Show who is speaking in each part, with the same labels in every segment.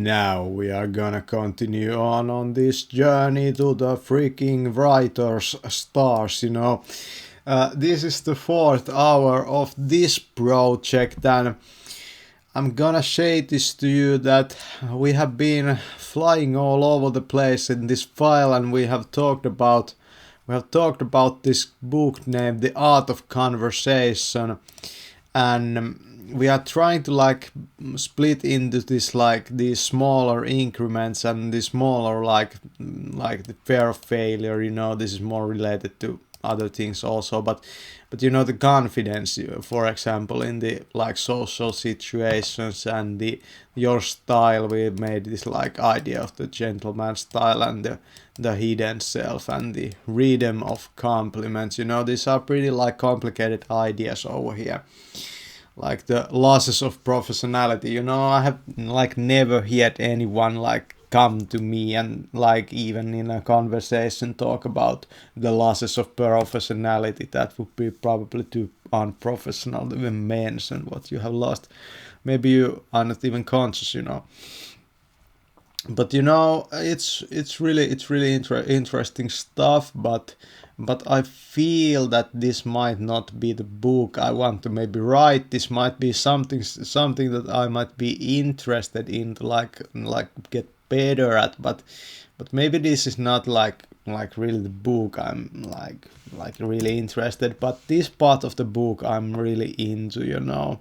Speaker 1: now we are gonna continue on this journey to the freaking writer's stars, you know. This is the 4th hour of this project, and I'm gonna say this to you that we have been flying all over the place in this file, and we have talked about this book named The Art of Conversation, and we are trying to like split into this like these smaller increments and the smaller like the fear of failure, you know. This is more related to other things also, but you know, the confidence, for example, in the like social situations, and your style. We made this like idea of the gentleman style and the hidden self and the rhythm of compliments, you know. These are pretty like complicated ideas over here, like the losses of professionality, you know. I have like never heard anyone like come to me and like even in a conversation talk about the losses of professionality. That would be probably too unprofessional to even mention what you have lost. Maybe you are not even conscious, you know. But you know, it's really interesting stuff, but I feel that this might not be the book I want to maybe write. This might be something that I might be interested in to like get better at, but maybe this is not like really the book I'm like really interested. But this part of the book I'm really into, you know,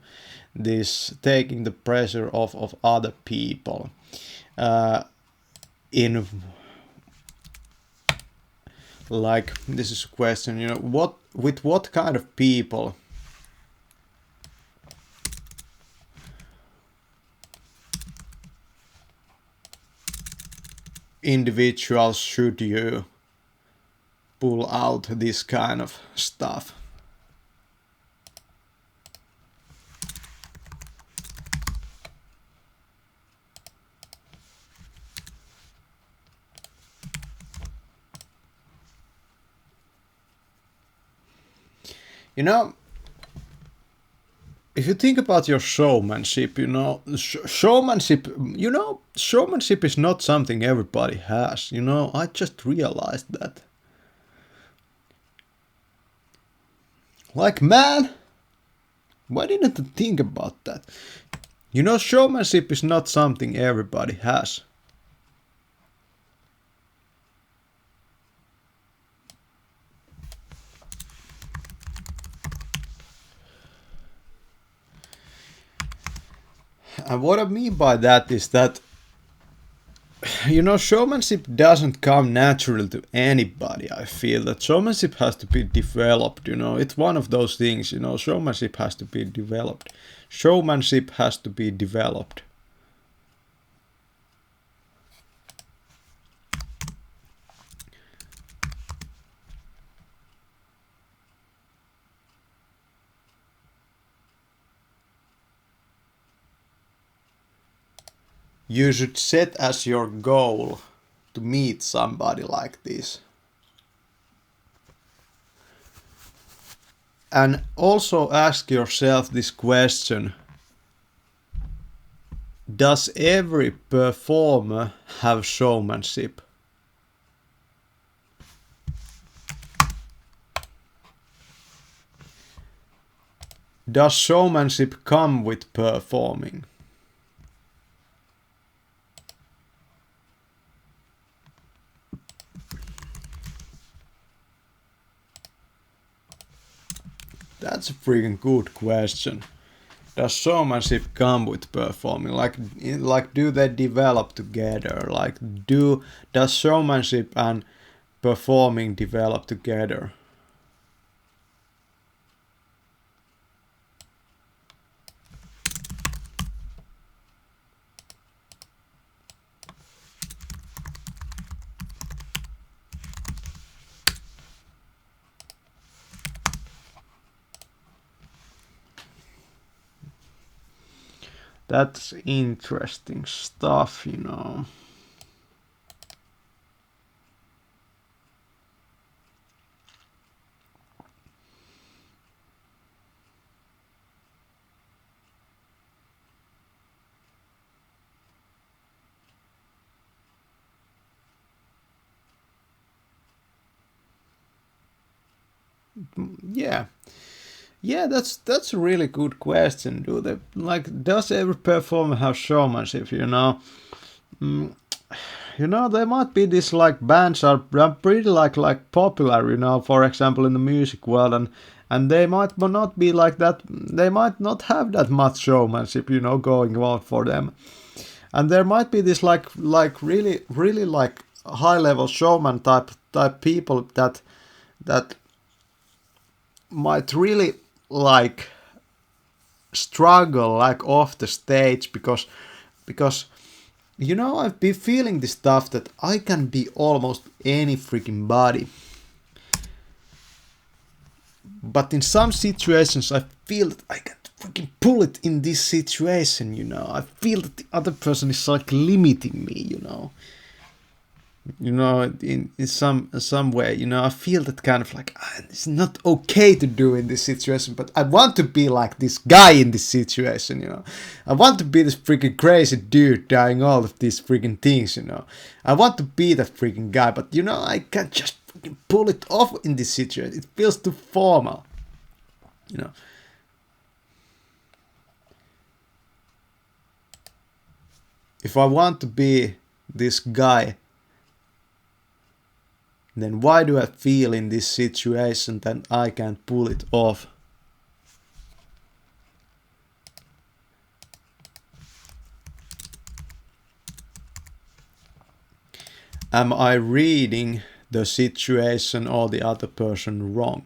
Speaker 1: this taking the pressure off of other people. In like, this is a question, you know, what kind of people individuals should you pull out this kind of stuff? You know, if you think about your showmanship, you know, showmanship is not something everybody has, you know. I just realized that. Like, man, why didn't I think about that? You know, showmanship is not something everybody has. And what I mean by that is that, you know, showmanship doesn't come natural to anybody. I feel that showmanship has to be developed, you know. It's one of those things, you know, showmanship has to be developed. Showmanship has to be developed. You should set as your goal to meet somebody like this. And also ask yourself this question: does every performer have showmanship? Does showmanship come with performing? That's a freaking good question. Does showmanship come with performing? Like do they develop together? Like does showmanship and performing develop together? That's interesting stuff, you know. Yeah. Yeah, that's a really good question. Do they like does every performer have showmanship, you know? Mm, you know, there might be this like bands are pretty like popular, you know, for example in the music world, and they might not be like that. They might not have that much showmanship, you know, going on for them. And there might be this like really like high level showman type people that might really like struggle like off the stage because you know, I've been feeling this stuff that I can be almost any freaking body, but in some situations I feel that I can't freaking pull it in this situation, you know. I feel that the other person is like limiting me, you know. You know, in some way, you know, I feel that kind of like it's not okay to do in this situation, but I want to be like this guy in this situation, you know. I want to be this freaking crazy dude doing all of these freaking things, you know. I want to be that freaking guy, but you know, I can't just freaking pull it off in this situation. It feels too formal, you know. If I want to be this guy, then why do I feel in this situation that I can't pull it off? Am I reading the situation or the other person wrong?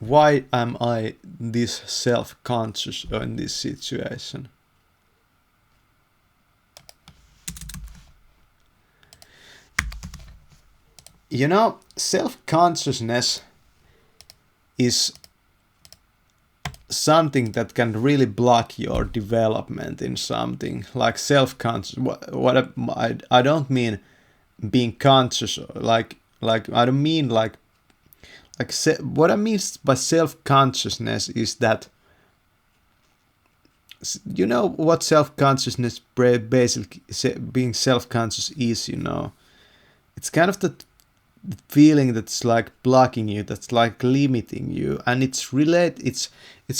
Speaker 1: Why am I this self-conscious in this situation? You know, self-consciousness is something that can really block your development in something like self-conscious. What I don't mean being conscious, like I don't mean like what I mean by self-consciousness is that, you know what self-consciousness basically being self-conscious is, you know. It's kind of the feeling that's like blocking you, that's like limiting you, and it's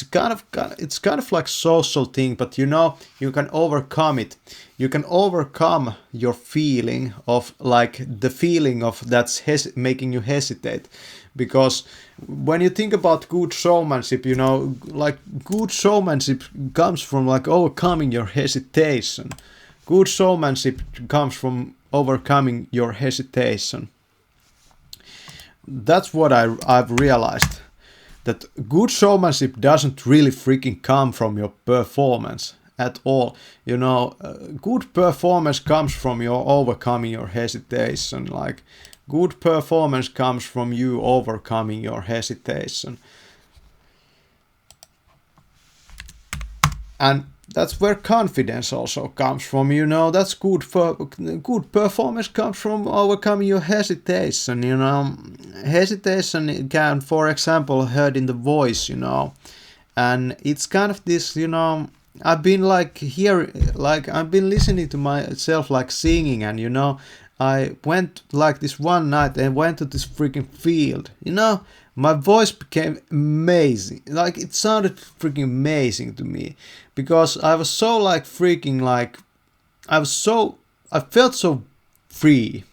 Speaker 1: kind of like social thing, but you know, you can overcome it. You can overcome your feeling of like the feeling of that's making you hesitate, because when you think about good showmanship, you know, like good showmanship comes from like overcoming your hesitation. Good showmanship comes from overcoming your hesitation. That's what I've realized, that good showmanship doesn't really freaking come from your performance at all. You know, good performance comes from your overcoming your hesitation. Like, good performance comes from you overcoming your hesitation. And that's where confidence also comes from, you know. That's good for good performance comes from overcoming your hesitation, you know. Hesitation can, for example, heard in the voice, you know. And it's kind of this, you know, I've been like here, like I've been listening to myself like singing, and you know, I went like this one night and went to this freaking field, you know. My voice became amazing, like it sounded freaking amazing to me, because I was so like freaking like I felt so free.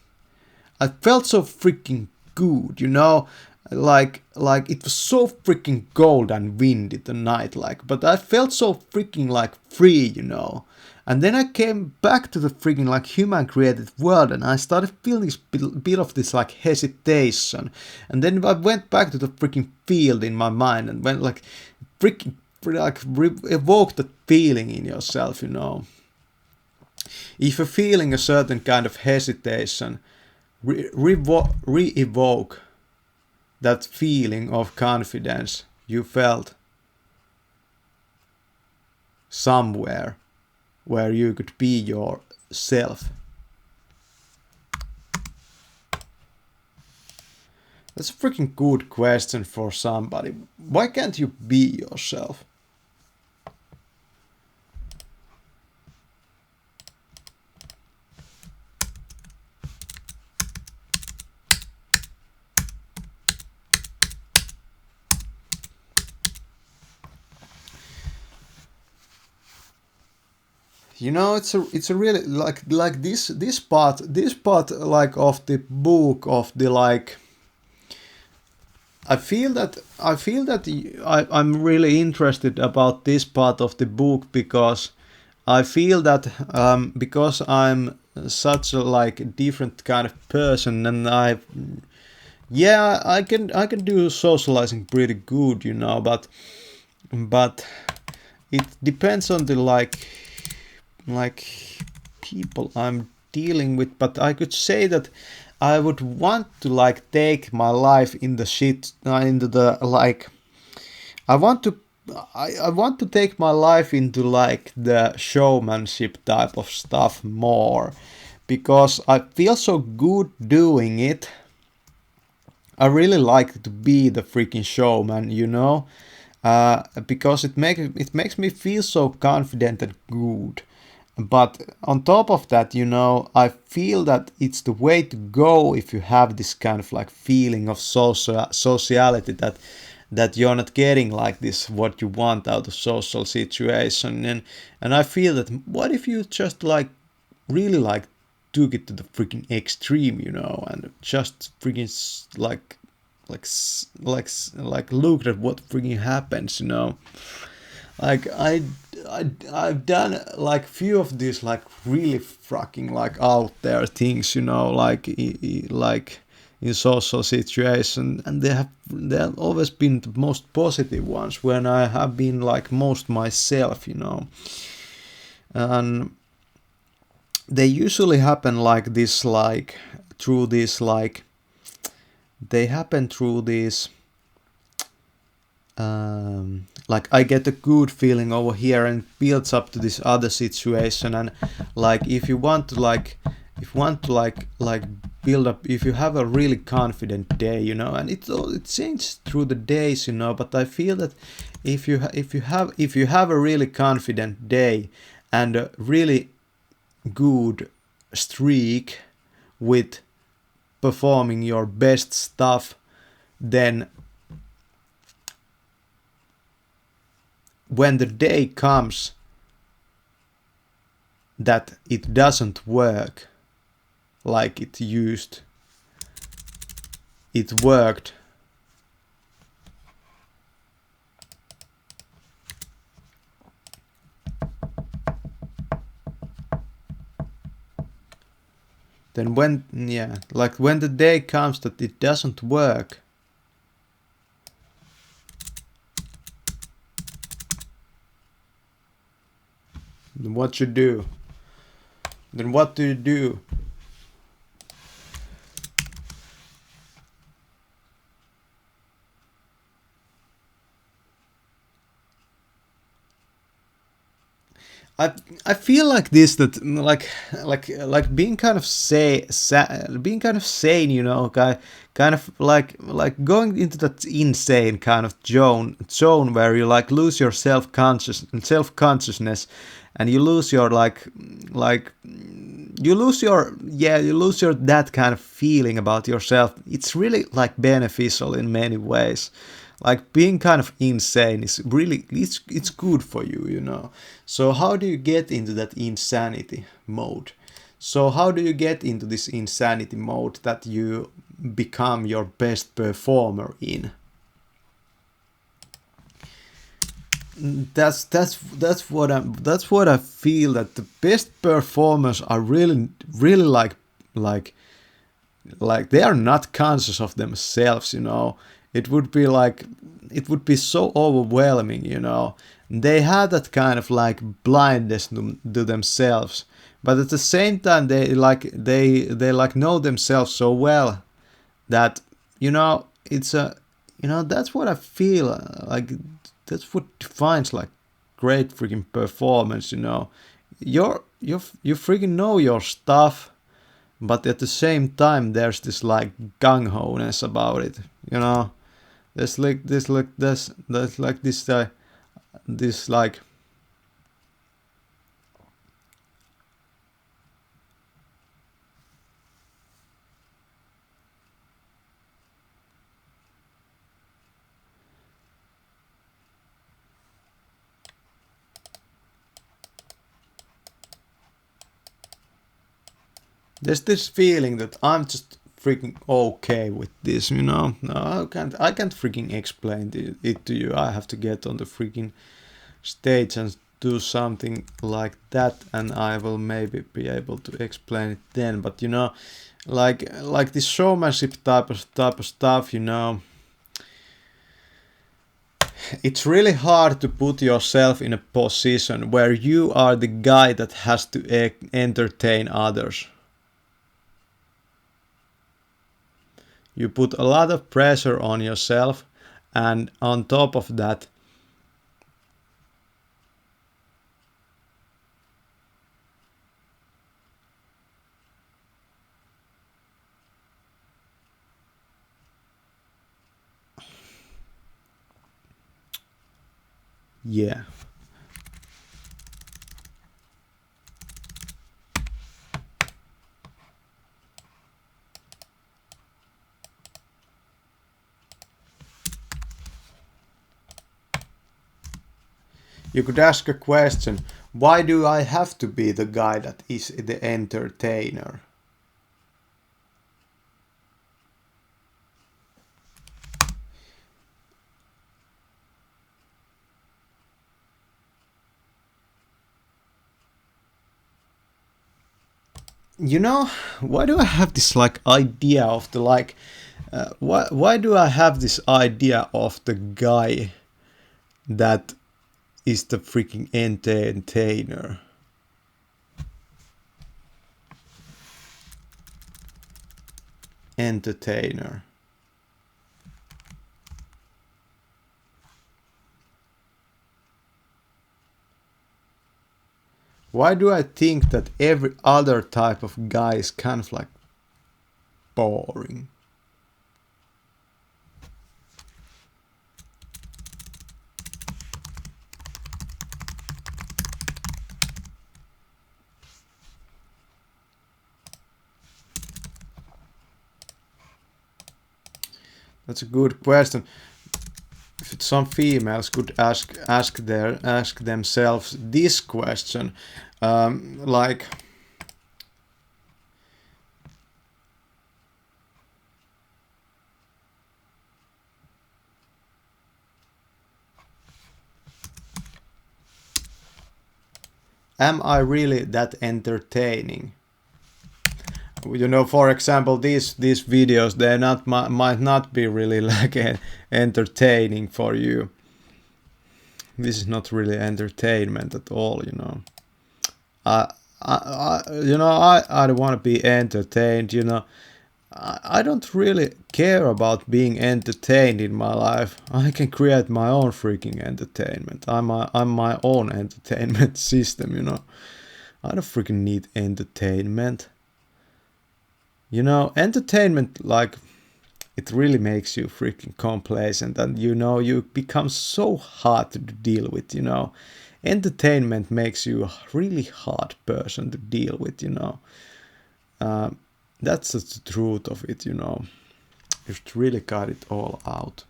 Speaker 1: I felt so freaking good, you know, like it was so freaking cold and windy the night, like, but I felt so freaking like free, you know. And then I came back to the freaking like human created world, and I started feeling this bit of this like hesitation. And then I went back to the freaking field in my mind and went like freaking like evoke that feeling in yourself, you know. If you're feeling a certain kind of hesitation, re-evoke that feeling of confidence you felt somewhere where you could be yourself. That's a freaking good question for somebody. Why can't you be yourself? You know, it's a really like this part like of the book of the like. I'm really interested about this part of the book because I feel that because I'm such a like different kind of person, and yeah, I can do socializing pretty good, you know, but it depends on the like people I'm dealing with. But I could say that I would want to like take my life in the shit into the like I want to I want to take my life into like the showmanship type of stuff more because I feel so good doing it. I really like to be the freaking showman, you know, because it makes me feel so confident and good. But on top of that, you know, I feel that it's the way to go if you have this kind of like feeling of sociality that you're not getting like this what you want out of social situation. And I feel that what if you just like really like took it to the freaking extreme, you know, and just freaking like looked at what freaking happens, you know. Like I've done like few of these like really fucking like out there things, you know, like like in social situation, and they have always been the most positive ones when I have been like most myself, you know. And they usually happen like this, like through this like they happen through this like I get a good feeling over here and builds up to this other situation. And like if you want to like if you want to like build up, if you have a really confident day, you know, and it changes through the days, you know, but I feel that if you have a really confident day and a really good streak with performing your best stuff, then when the day comes that it doesn't work like it worked, then when the day comes that it doesn't work, then what you do? Then what do you do? I I feel like this that like being kind of being kind of sane, you know, kind of like going into that insane kind of zone where you like lose your self consciousness, and you lose your like you lose your that kind of feeling about yourself. It's really like beneficial in many ways. Like being kind of insane is really it's good for you, you know. So how do you get into that insanity mode? So how do you get into this insanity mode that you become your best performer in? That's what I feel, that the best performers are really like like they are not conscious of themselves, you know. It would be like it would be so overwhelming, you know. They have that kind of like blindness to themselves, but at the same time they like know themselves so well that, you know, it's a, you know, that's what I feel like. That's what defines like great freaking performance, you know. You freaking know your stuff, but at the same time there's this like gung-ho-ness about it, you know. There's like this like There's this feeling that I'm just freaking okay with this, you know. No, I can't freaking explain it to you. I have to get on the freaking stage and do something like that, and I will maybe be able to explain it then. But you know, like this showmanship type of stuff, you know, it's really hard to put yourself in a position where you are the guy that has to entertain others. You put a lot of pressure on yourself, and on top of that, yeah. You could ask a question, why do I have to be the guy that is the entertainer? You know, why do I have this like idea of the like, why do I have this idea of the guy that is the freaking entertainer? Entertainer. Why do I think that every other type of guy is kind of like boring? That's a good question. If some females could ask themselves this question, like, am I really that entertaining? You know, for example, these videos, they might not be really like entertaining for you. This is not really entertainment at all, you know. I don't want to be entertained, you know. I don't really care about being entertained in my life. I can create my own freaking entertainment. I'm my own entertainment system, you know. I don't freaking need entertainment. You know, entertainment, like, it really makes you freaking complacent, and you know, you become so hard to deal with, you know. Entertainment makes you a really hard person to deal with, you know. That's the truth of it, you know. You've really got it all out.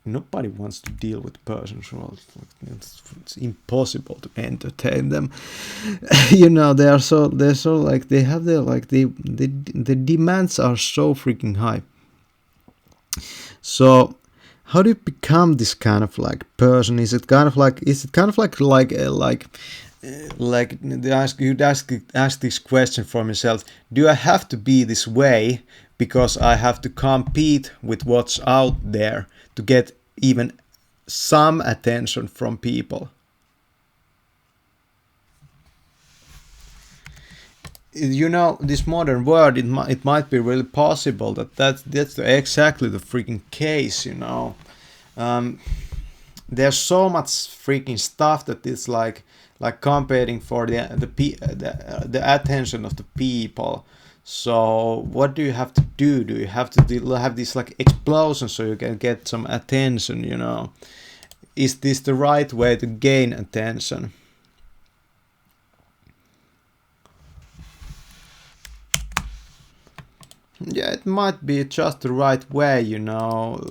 Speaker 1: Nobody wants to deal with persons who are, it's impossible to entertain them. You know, they're so like, they have their like the demands are so freaking high. So how do you become this kind of like person? Is it kind of like you'd ask this question from yourself, do I have to be this way because I have to compete with what's out there to get even some attention from people? You know, this modern world, it might be really possible that's exactly the freaking case, you know. There's so much freaking stuff that it's like competing for the attention of the people. So what do you have to do? Do you have to have this like explosion so you can get some attention, you know? Is this the right way to gain attention? Yeah, it might be just the right way, you know.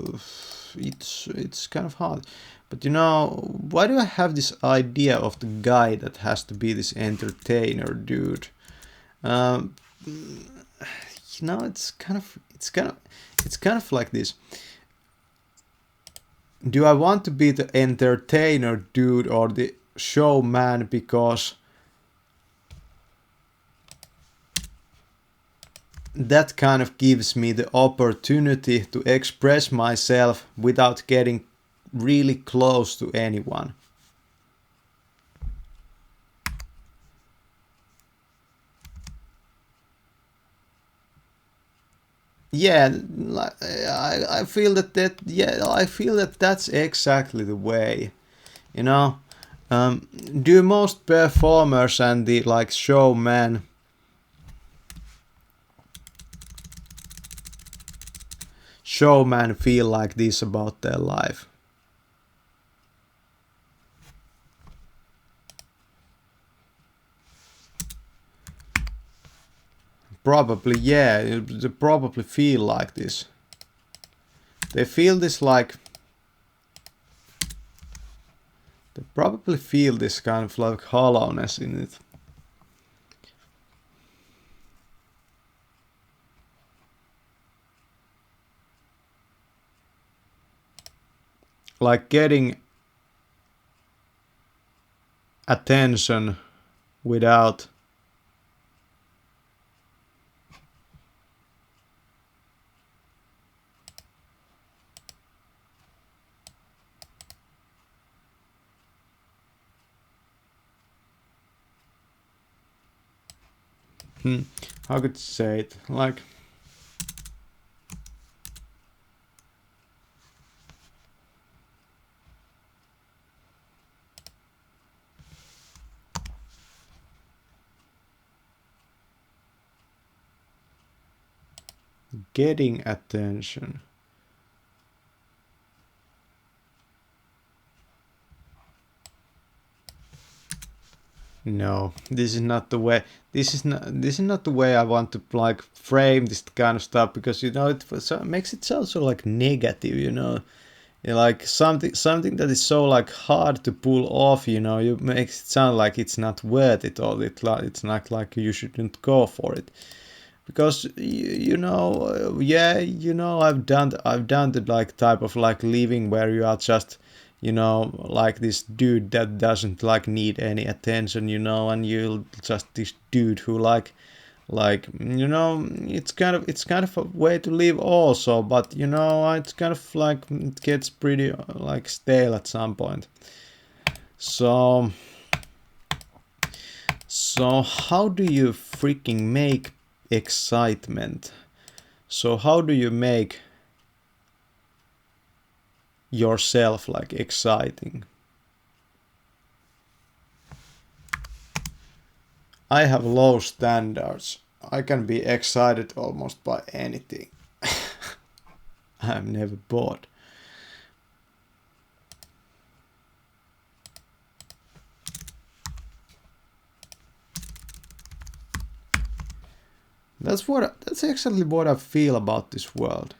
Speaker 1: It's kind of hard. But you know, why do I have this idea of the guy that has to be this entertainer dude? Um, it's kind of like this. Do I want to be the entertainer dude or the showman because that kind of gives me the opportunity to express myself without getting really close to anyone. Yeah, I feel I feel that that's exactly the way, you know. Do most performers and the like showman feel like this about their life? Probably, yeah, they probably feel like this. They feel this like, they probably feel this kind of like hollowness in it. Like getting attention without how could you say it? Like getting attention. No, this is not the way. This is not the way I want to like frame this kind of stuff, because it makes it sound so like negative. Like something that is so like hard to pull off. You makes it sound like it's not worth it, or it's not like you shouldn't go for it. Because yeah, I've done the like type of like living where you are just like this dude that doesn't like need any attention, and you're just this dude who it's kind of a way to live also, but it's kind of like it gets pretty like stale at some point. So how do you freaking make excitement? So how do you make yourself like exciting? I have low standards. I can be excited almost by anything. I'm never bored. That's exactly what I feel about this world.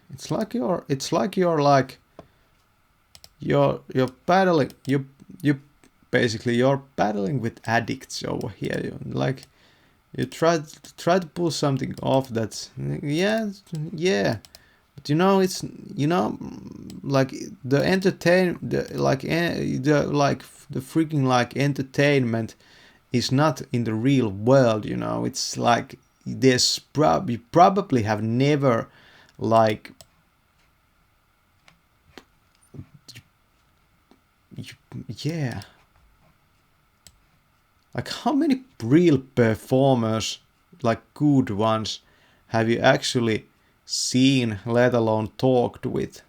Speaker 1: You're battling you basically you're battling with addicts over here. You try to pull something off that's yeah. But it's like the freaking like entertainment is not in the real world. It's like you probably have never like yeah, like how many real performers, like good ones, have you actually seen, let alone talked with?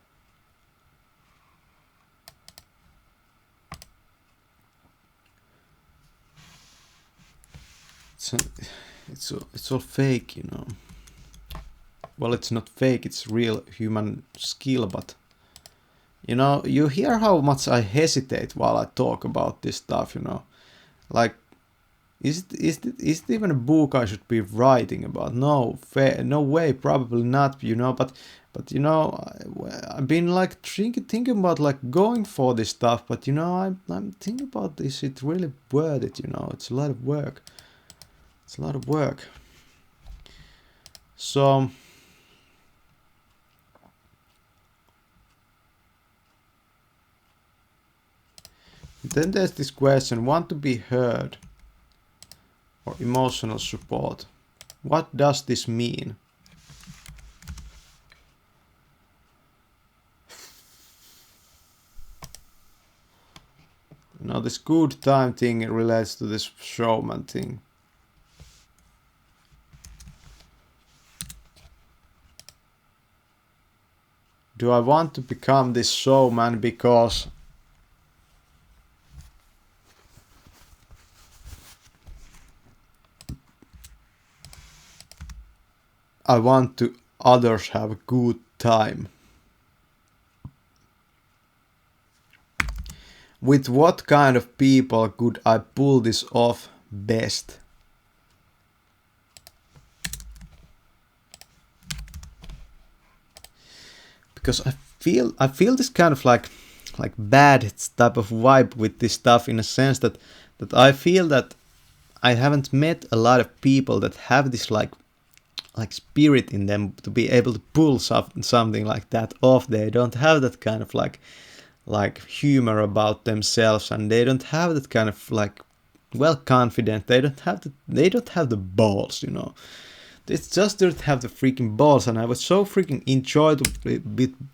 Speaker 1: It's all fake. Well, it's not fake, it's real human skill, but you hear how much I hesitate while I talk about this stuff. Like, is it even a book I should be writing about? No way, probably not. But I've been like thinking about like going for this stuff. But I'm thinking about this. It's really worth it. It's a lot of work. It's a lot of work. So then there's this question, want to be heard or emotional support. What does this mean? Now this good time thing relates to this showman thing. Do I want to become this showman because I want to others have a good time? With what kind of people could I pull this off best? Because I feel this kind of like bad type of vibe with this stuff, in a sense that I feel that I haven't met a lot of people that have this like spirit in them to be able to pull something like that off. They don't have that kind of like humor about themselves, and they don't have that kind of like confident. They don't have the balls, you know. It's just they don't have the freaking balls, and I was so freaking enjoyed to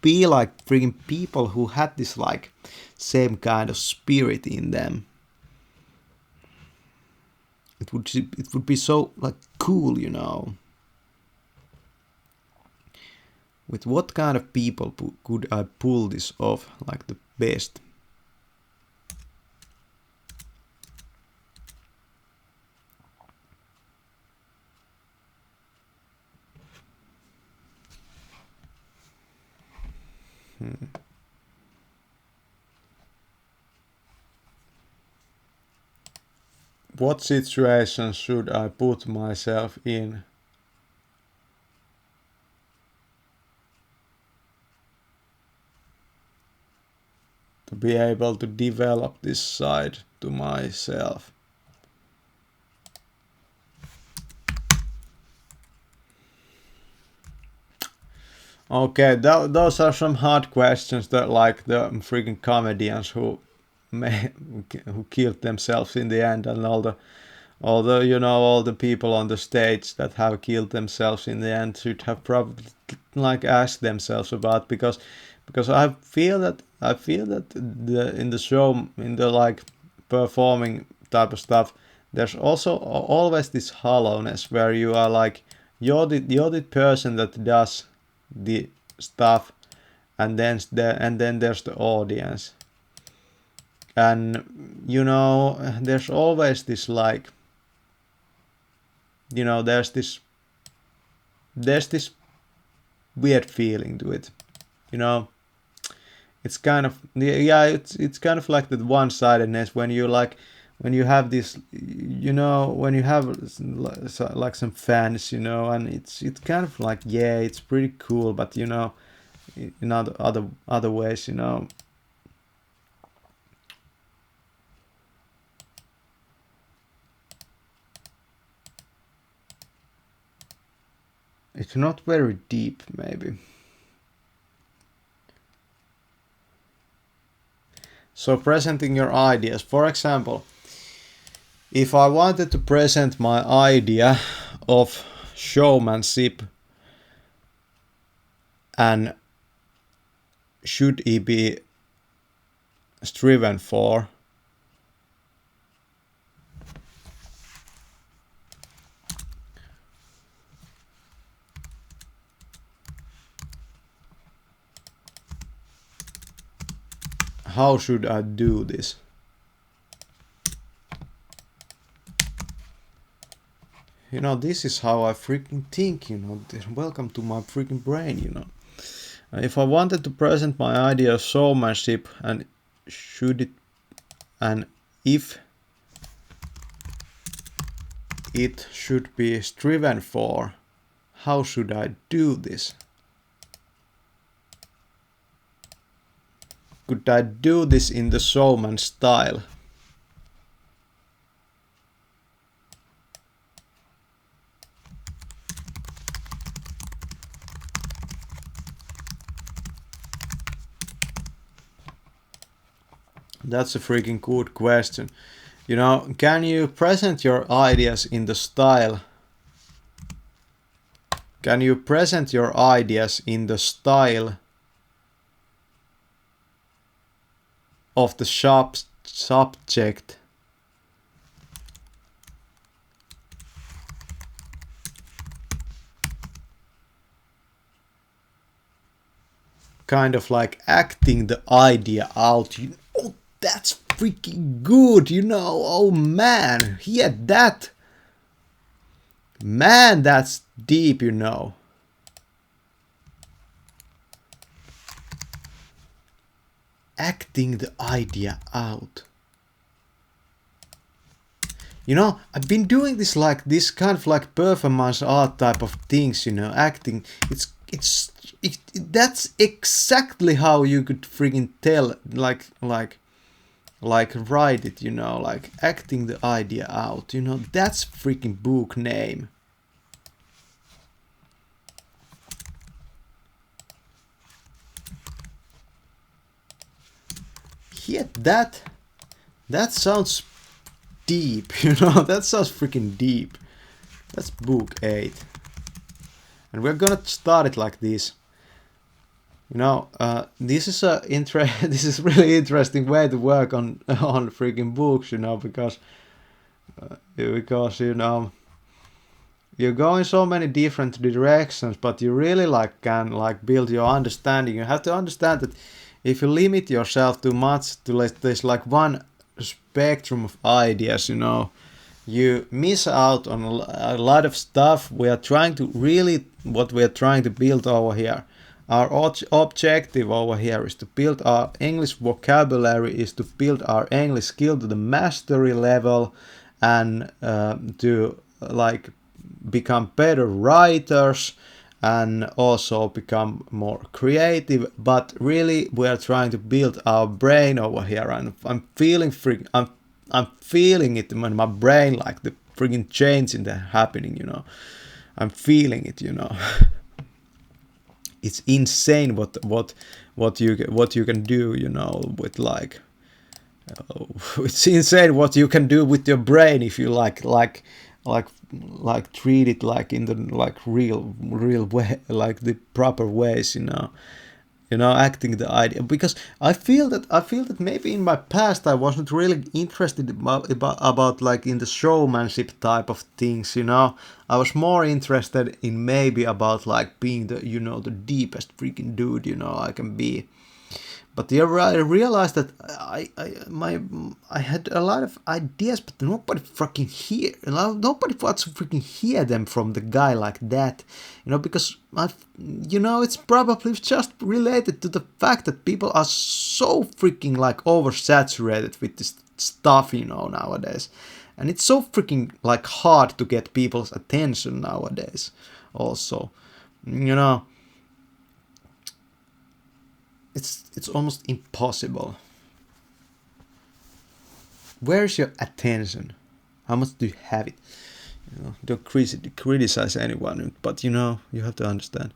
Speaker 1: be like freaking people who had this like same kind of spirit in them. It would be so like cool, you know. With what kind of people could I pull this off like the best? What situation should I put myself in? To be able to develop this side to myself. Okay, those are some hard questions that like the freaking comedians who killed themselves in the end, and all the you know, all the people on the stage that have killed themselves in the end should have probably like asked themselves about, because I feel that in the show, in the like performing type of stuff, there's also always this hollowness where you are like you're the person that does the stuff, and then there's the audience, and you know there's always this like, you know, there's this weird feeling to it, you know. It's kind of, yeah, it's kind of like that one-sidedness when you like, when you have this, you know, when you have like some fans, you know, and it's kind of like, yeah, it's pretty cool, but you know, in other ways, you know, it's not very deep, maybe. So presenting your ideas, for example, if I wanted to present my idea of showmanship, and should it be striven for, how should I do this? You know, this is how I freaking think, you know. Welcome to my freaking brain, you know. If I wanted to present my idea of showmanship, and should it, and if it should be striven for, how should I do this? Could I do this in the showman style? That's a freaking good question. You know, can you present your ideas in the style? Can you present your ideas in the style of the subject kind of like acting the idea out? Oh, that's freaking good, you know. Oh man, he had that. Man, that's deep, you know. Acting the idea out. You know, I've been doing this like this kind of like performance art type of things, you know, acting. That's exactly how you could freaking tell, like write it, you know, like acting the idea out, you know. That's freaking book name. Yeah, that sounds deep, you know. That sounds freaking deep. That's book 8, and we're gonna start it like this. You know, this is this is really interesting way to work on freaking books, you know, because you know, you go in so many different directions, but you really like can like build your understanding. You have to understand that if you limit yourself too much to this like one spectrum of ideas, you know, you miss out on a lot of stuff. We are trying to really, what we are trying to build over here, our objective over here is to build our English vocabulary, is to build our English skill to the mastery level, and to like become better writers and also become more creative. But really we are trying to build our brain over here, and I'm feeling I'm feeling it in my brain, like the freaking change in the happening, you know. I'm feeling it, you know. It's insane what you can do, you know, with like it's insane what you can do with your brain if you like treat it like in the like real way, like the proper ways, you know. You know, acting the idea, because I feel that maybe in my past I wasn't really interested about like in the showmanship type of things, you know. I was more interested in maybe about like being the, you know, the deepest freaking dude, you know, I can be. But yeah, I realized that I had a lot of ideas, but nobody fucking nobody wants to freaking hear them from the guy like that, you know, because you know, it's probably just related to the fact that people are so freaking like oversaturated with this stuff, you know, nowadays, and it's so freaking like hard to get people's attention nowadays. Also, you know. It's almost impossible. Where's your attention? How much do you have it? You know, don't criticize anyone, but you know, you have to understand.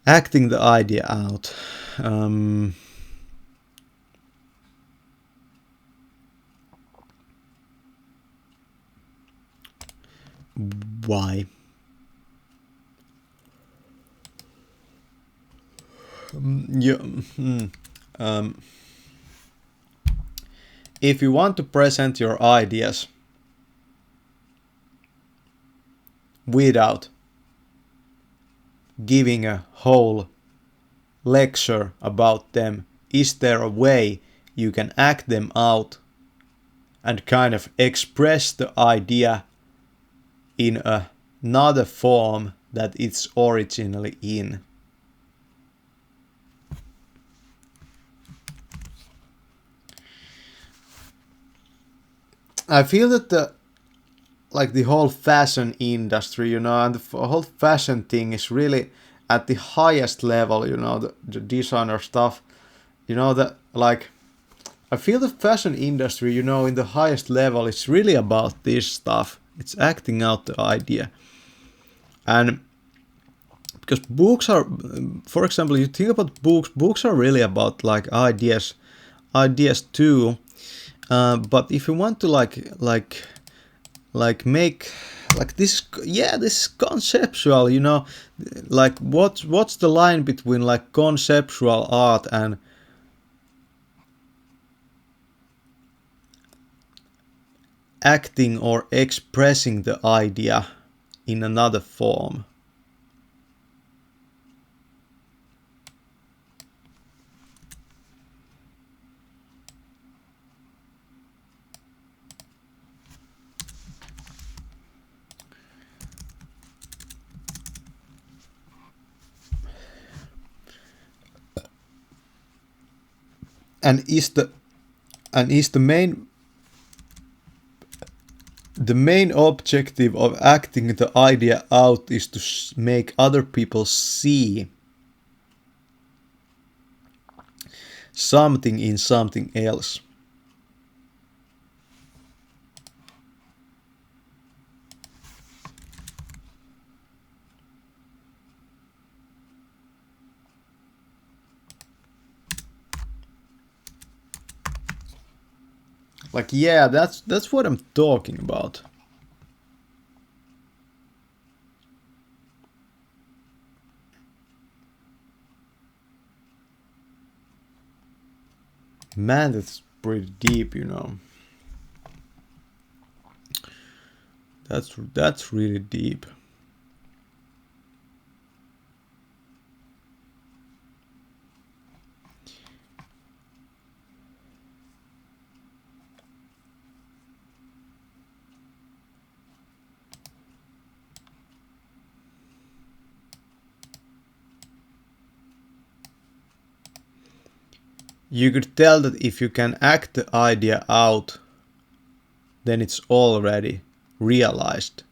Speaker 1: Acting the idea out. Why? If you want to present your ideas without giving a whole lecture about them, is there a way you can act them out and kind of express the idea in another form that it's originally in? I feel that the whole fashion industry, you know, and the whole fashion thing is really at the highest level, you know, the designer stuff, you know, that like, I feel the fashion industry, you know, in the highest level, it's really about this stuff. It's acting out the idea. And because books are, for example, you think about books are really about like ideas ideas too, but if you want to make like this, yeah, this is conceptual, you know, like what's the line between like conceptual art and acting or expressing the idea in another form? And is the main objective of acting the idea out is to make other people see something in something else? Like, yeah, that's what I'm talking about. Man, that's pretty deep, you know. That's really deep. You could tell that if you can act the idea out, then it's already realized.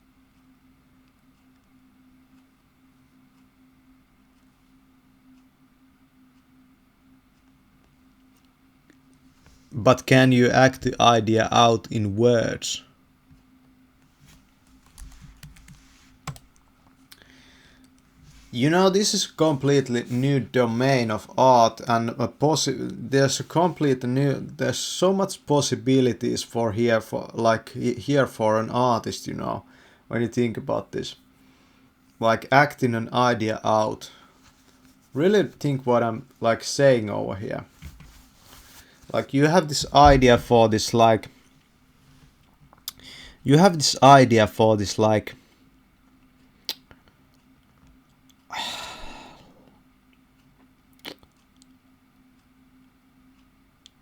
Speaker 1: But can you act the idea out in words? You know, this is a completely new domain of art, and there's so much possibilities for here for an artist, you know, when you think about this, like acting an idea out. Really think what I'm like saying over here. Like you have this idea for this like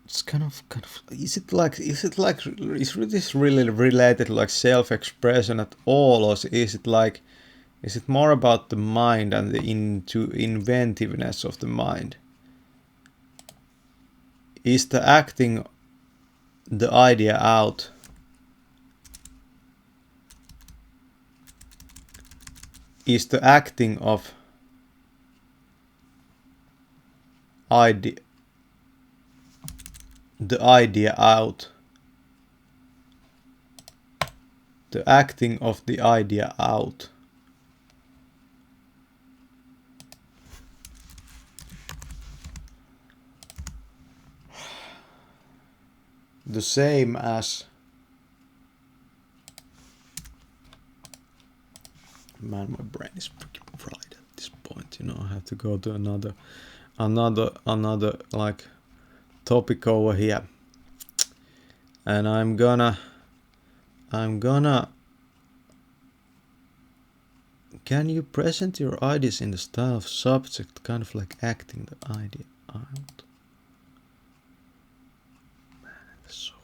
Speaker 1: it's kind of is this really related to like self-expression at all, or is it more about the mind and the inventiveness of the mind? Is the acting the idea out is the acting of the idea out, the acting of the idea out, the same as, man, my brain is freaking fried at this point, you know. I have to go to another like topic over here, and I'm gonna can you present your ideas in the style of subject, kind of like acting the idea out? Man, it's so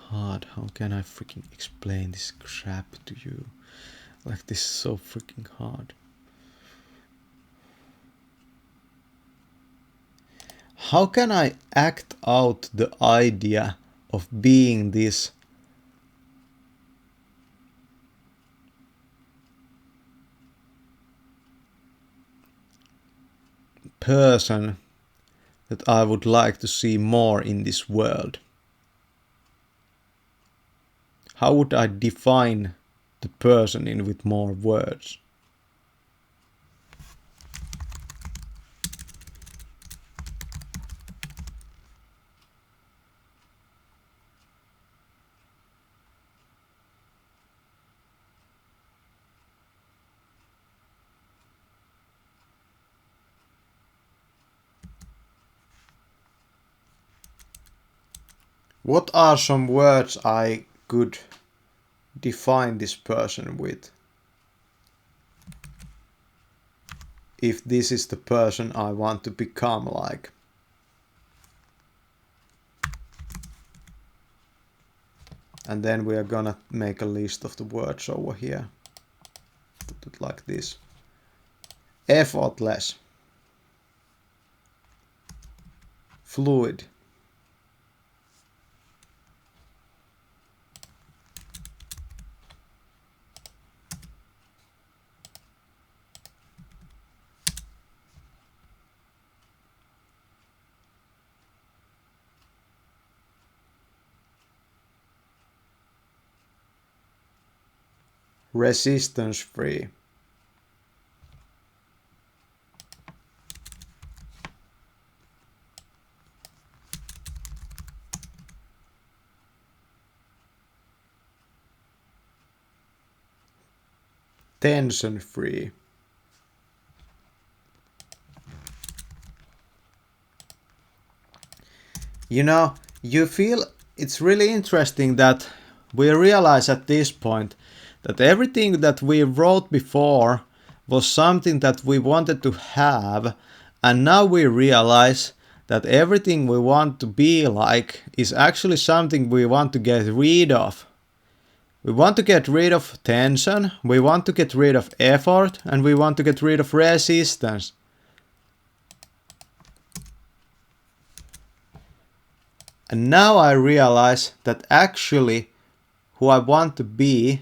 Speaker 1: hard. How can I freaking explain this crap to you? Like, this is so freaking hard. How can I act out the idea of being this person that I would like to see more in this world? How would I define the person in with more words? What are some words I could define this person with? If this is the person I want to become like. And then we are gonna make a list of the words over here. Put it like this. Effortless. Fluid. Resistance free. Tension free. You know, you feel it's really interesting that we realize at this point that everything that we wrote before was something that we wanted to have, and now we realize that everything we want to be like is actually something we want to get rid of. We want to get rid of tension, we want to get rid of effort, and we want to get rid of resistance. And now I realize that actually who I want to be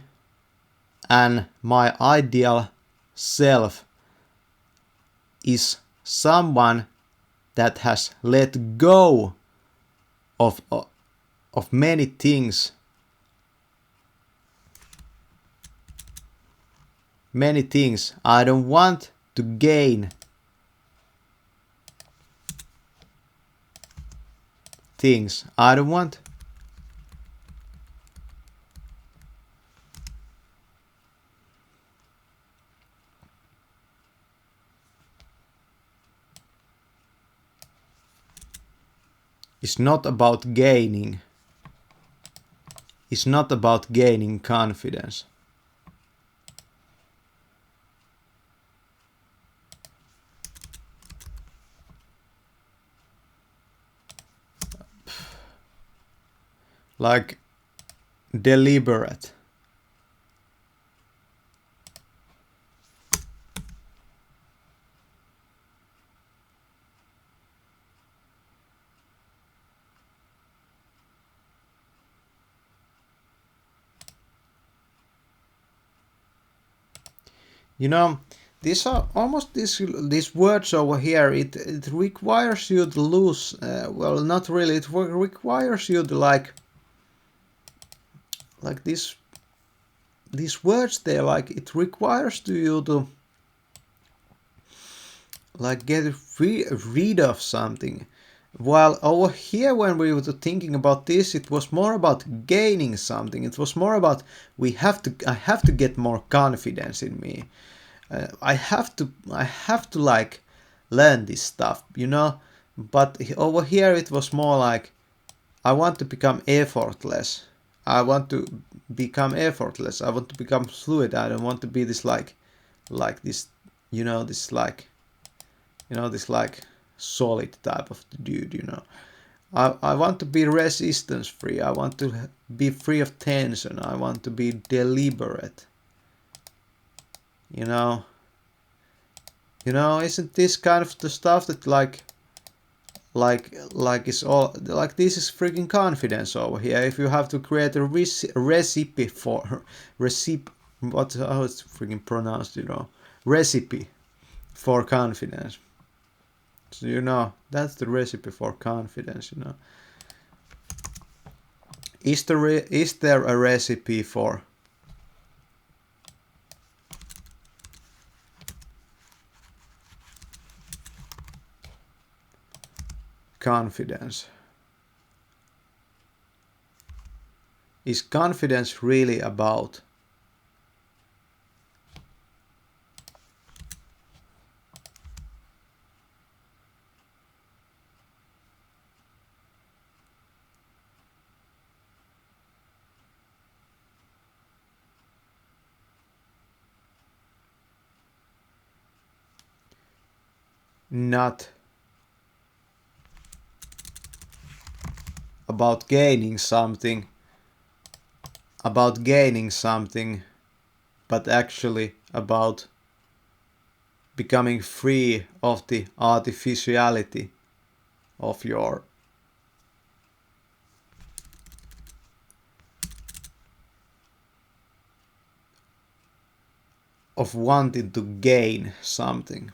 Speaker 1: and my ideal self is someone that has let go of many things. Many things. I don't want to gain things. I don't want It's not about gaining. It's not about gaining confidence. Like deliberate. You know, these are almost these words over here. It requires you to lose. Well, not really. It requires you to like these words. They like it requires to you to like get rid of something. While over here, when we were thinking about this, it was more about gaining something. It was more about I have to get more confidence in me. I have to like learn this stuff, you know. But over here it was more like I want to become effortless. I want to become effortless. I want to become fluid. I don't want to be this like this, this like solid type of dude, you know. I want to be resistance free. I want to be free of tension. I want to be deliberate. You know, isn't this kind of the stuff that like is all like this is freaking confidence over here. If you have to create a recipe for recipe, how it's freaking pronounced, you know, recipe for confidence. So you know that's the recipe for confidence. You know, is there a recipe for confidence? Is confidence really about not about gaining something, but actually about becoming free of the artificiality of your of wanting to gain something.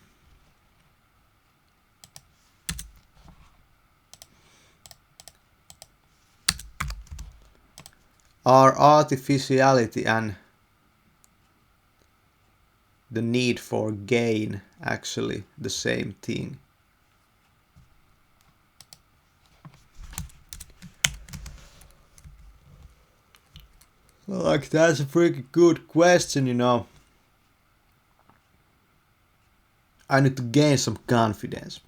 Speaker 1: Are artificiality and the need for gain actually the same thing? Like, that's a pretty good question, you know. I need to gain some confidence.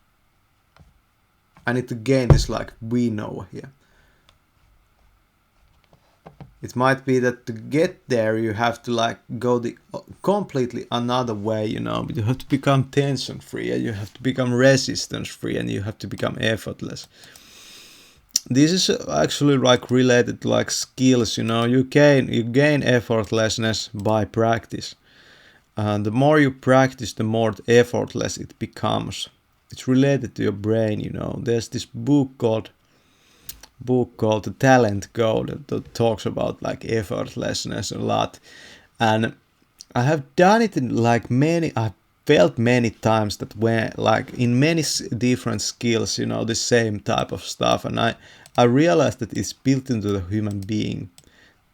Speaker 1: I need to gain this, like, we know here. It might be that to get there you have to like go the completely another way, you know. You have to become tension free, and you have to become resistance free, and you have to become effortless. This is actually like related to like skills, you know. You gain effortlessness by practice. The more you practice, the more effortless it becomes. It's related to your brain, you know. There's this book called The Talent Code that talks about like effortlessness a lot. And I have done it in like I've felt many times that when like in many different skills, you know, the same type of stuff. And I realized that it's built into the human being.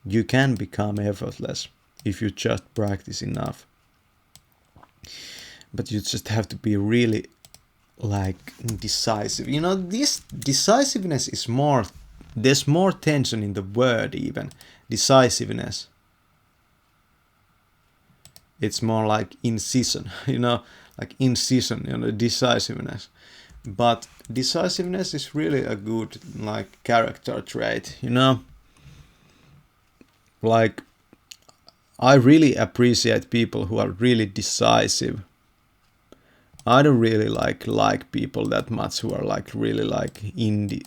Speaker 1: You can become effortless if you just practice enough. But you just have to be really like decisive. You know, this decisiveness is more, there's more tension in the word even. Decisiveness. It's more like incision, you know, like incision, you know, decisiveness. But decisiveness is really a good like character trait, you know. Like, I really appreciate people who are really decisive. I don't really like people that much who are like really like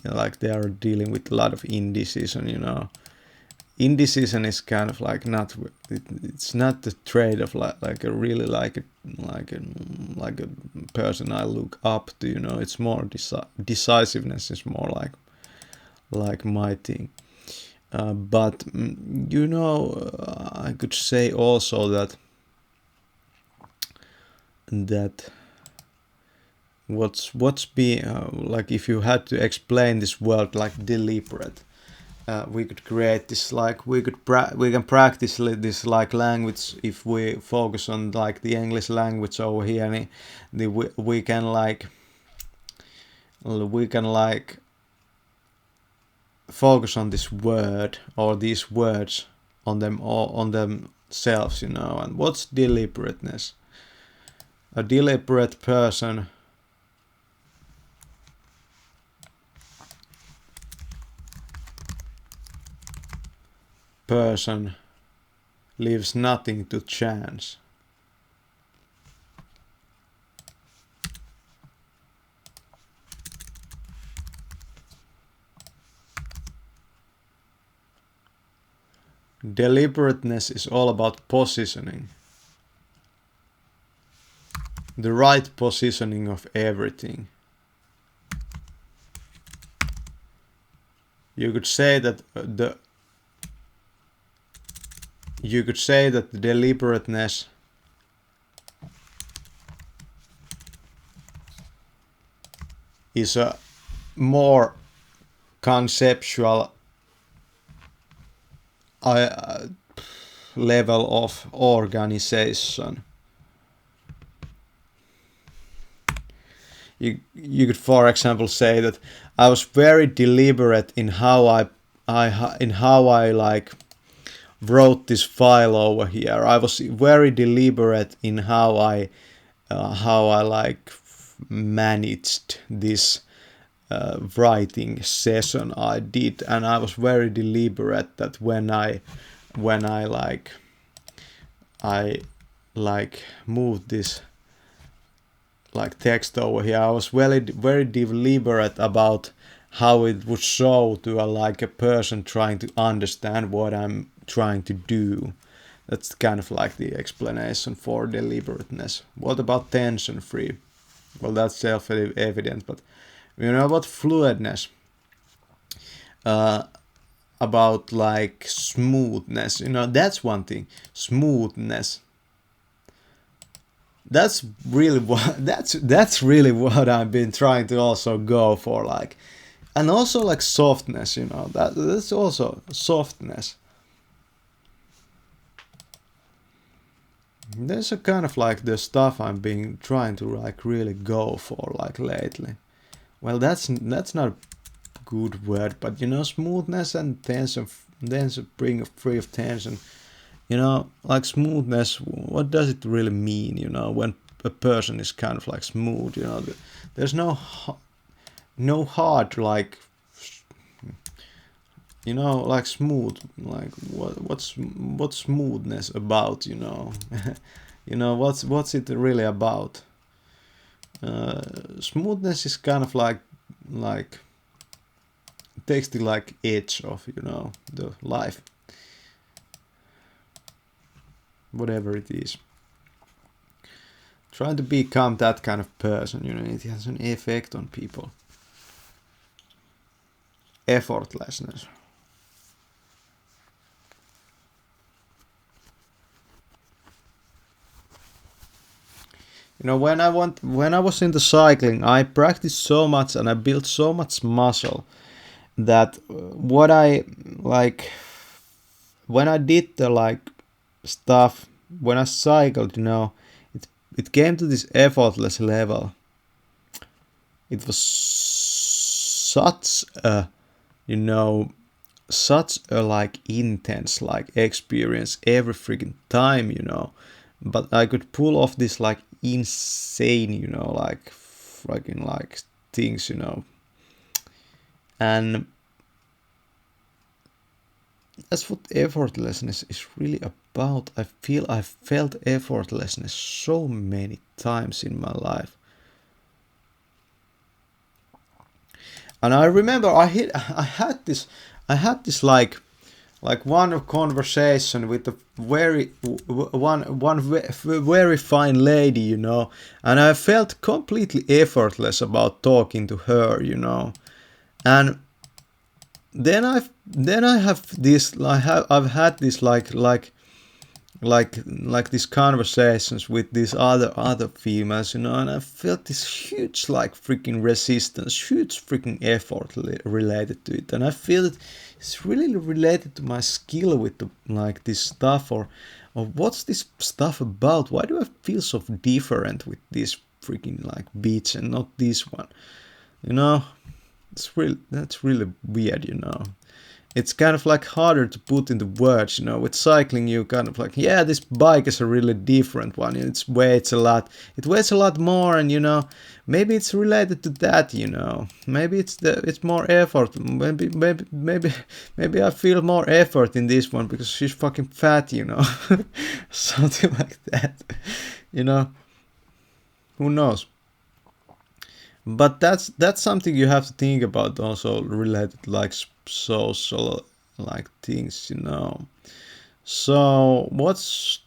Speaker 1: like they are dealing with a lot of indecision, you know. Indecision is kind of like not, it's not the trait of like a really like a person I look up to, you know. It's more decisiveness is more like my thing. But you know, I could say also that what's be like, if you had to explain this word like deliberate, we could create this like we can practice this like language if we focus on like the English language over here, and we can focus on this word or these words on them or on themselves, you know. And what's deliberateness? A deliberate person leaves nothing to chance. Deliberateness is all about positioning. The right positioning of everything. You could say that the deliberateness is a more conceptual level of organization. You could, for example, say that I was very deliberate in how I like wrote this file over here. I was very deliberate in how I like managed this writing session I did, and I was very deliberate that when I moved this like text over here. I was very deliberate about how it would show to a person trying to understand what I'm trying to do. That's kind of like the explanation for deliberateness. What about tension free? Well, that's self-evident, but you know about fluidness, about like smoothness. You know, that's one thing. Smoothness. That's really what that's really what I've been trying to also go for, like, and also like softness. You know, that's also softness. There's a kind of like the stuff I'm being trying to like really go for like lately. Well, that's not a good word, but you know, smoothness and tension bring free of tension. You know, like smoothness, what does it really mean? You know, when a person is kind of like smooth, you know, there's no hard, like, you know, like smooth, like what's smoothness about? You know, you know, what's it really about? Smoothness is kind of like it takes the like edge of, you know, the life, whatever it is. Trying to become that kind of person, you know, it has an effect on people. Effortlessness. You know, when I was into cycling, I practiced so much and I built so much muscle that what I like when I did the like stuff, when I cycled, you know, it came to this effortless level. It was such a, you know, such a like intense like experience every freaking time, you know. But I could pull off this like insane, you know, like freaking like things, you know. And that's what effortlessness is really about. I feel I've felt effortlessness so many times in my life. And I remember I had this like one conversation with a one very fine lady, you know, and I felt completely effortless about talking to her, you know. And then I've had this like these conversations with these other females, you know, and I felt this huge like freaking resistance, huge freaking effort related to it, and I feel it's really related to my skill with the, like this stuff, or what's this stuff about? Why do I feel so different with this freaking like beats and not this one? You know, that's really weird, you know. It's kind of like harder to put into words, you know. With cycling, you kind of like, yeah, this bike is a really different one. It weighs a lot more, and you know, maybe it's related to that, you know. Maybe it's more effort. Maybe I feel more effort in this one because she's fucking fat, you know, something like that, you know. Who knows? But that's something you have to think about also, related like social like things, you know. So what's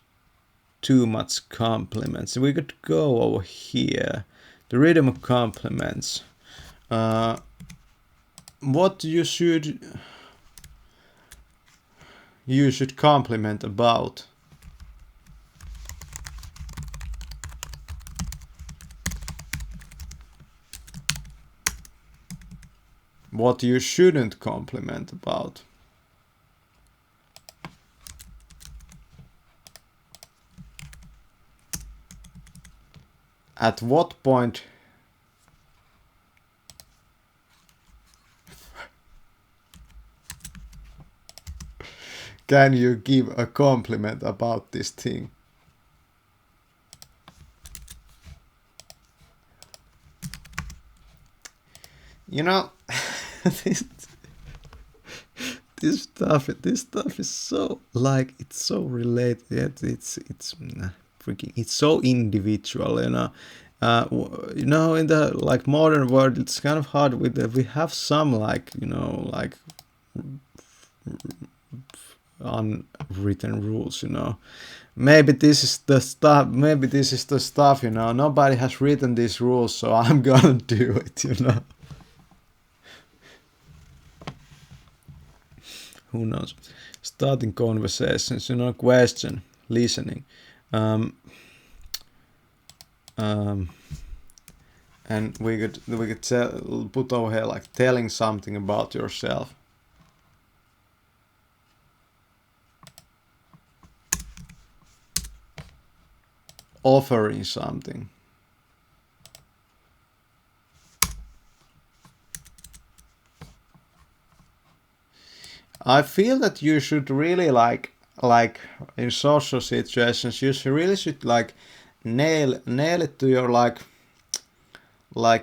Speaker 1: too much compliments? We could go over here, the rhythm of compliments. What you should compliment about. What you shouldn't compliment about. At what point can you give a compliment about this thing? You know, this stuff is so like, it's so related. It's freaking, it's so individual, you know. You know, in the like modern world, it's kind of hard with we have some like, you know, like unwritten rules, you know. Maybe this is the stuff, maybe this is the stuff, you know. Nobody has written these rules, so I'm gonna do it, you know. Who knows? Starting conversations, you know, question, listening. Um, um, and we could put over here like telling something about yourself. Offering something. I feel that you should really like in social situations you should really should like nail it to your like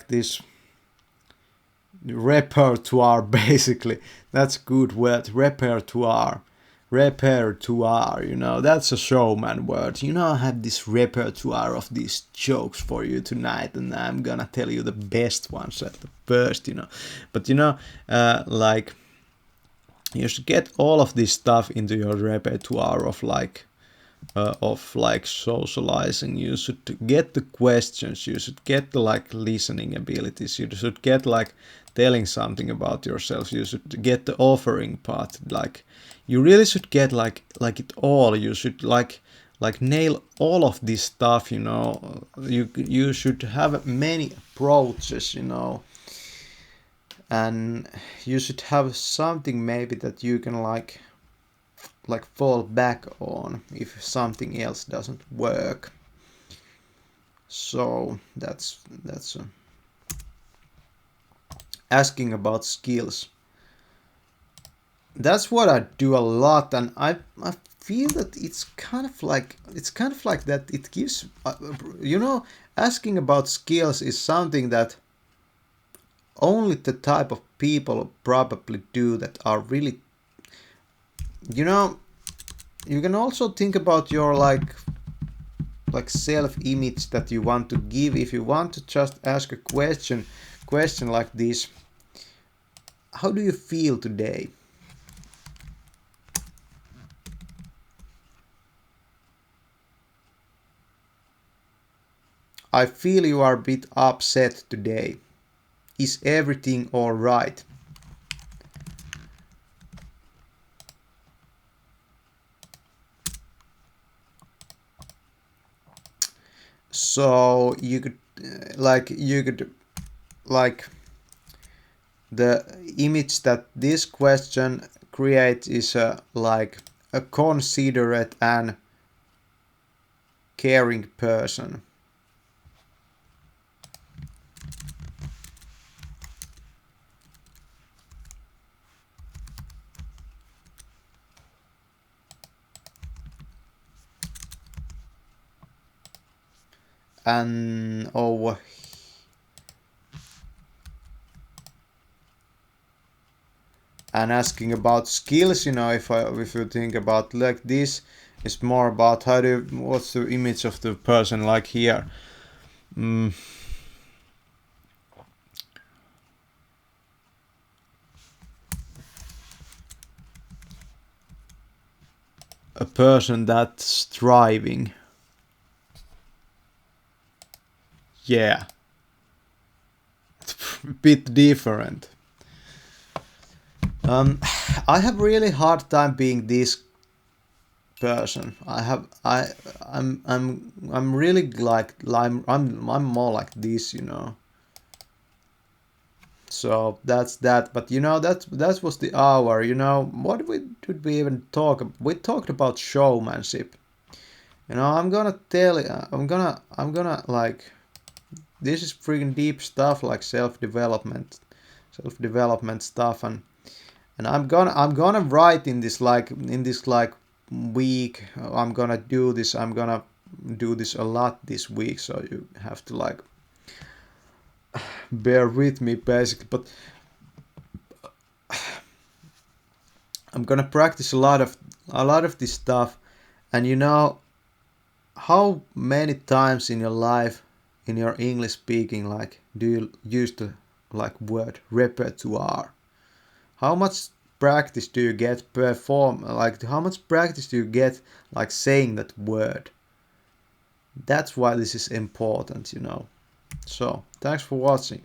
Speaker 1: this repertoire basically. That's a good word, repertoire. Repertoire, you know, that's a showman word. You know, I have this repertoire of these jokes for you tonight, and I'm gonna tell you the best ones at the first, you know. But you know, like you should get all of this stuff into your repertoire of like socializing. You should get the questions, you should get the like listening abilities, you should get like telling something about yourself, you should get the offering part. Like you really should get like it all. You should like nail all of this stuff, you know. You should have many approaches, you know, and you should have something maybe that you can like fall back on if something else doesn't work. So that's asking about skills. That's what I do a lot, and I feel that it's kind of like that. It gives you know, asking about skills is something that only the type of people probably do that are really, you know. You can also think about your like self-image that you want to give. If you want to just ask a question like this: how do you feel today? I feel you are a bit upset today. Is everything all right? So you could like the image that this question creates is like a considerate and caring person. And and asking about skills, you know, if you think about like this, it's more about what's the image of the person like here. A person that's striving. Yeah, it's a bit different. I have really hard time being this person. I'm really like I'm more like this, you know. So that's that. But you know, that was the hour. You know, what did we even talk? We talked about showmanship. You know, I'm gonna tell you. I'm gonna like. This is freaking deep stuff, like self development stuff, and I'm gonna write in this like week. I'm gonna do this. I'm gonna do this a lot this week. So you have to like bear with me basically, but I'm gonna practice a lot of this stuff. And you know, how many times in your life in your English speaking, like, do you use the like word repertoire? How much practice do you get how much practice do you get like saying that word? That's why this is important, you know. So, thanks for watching.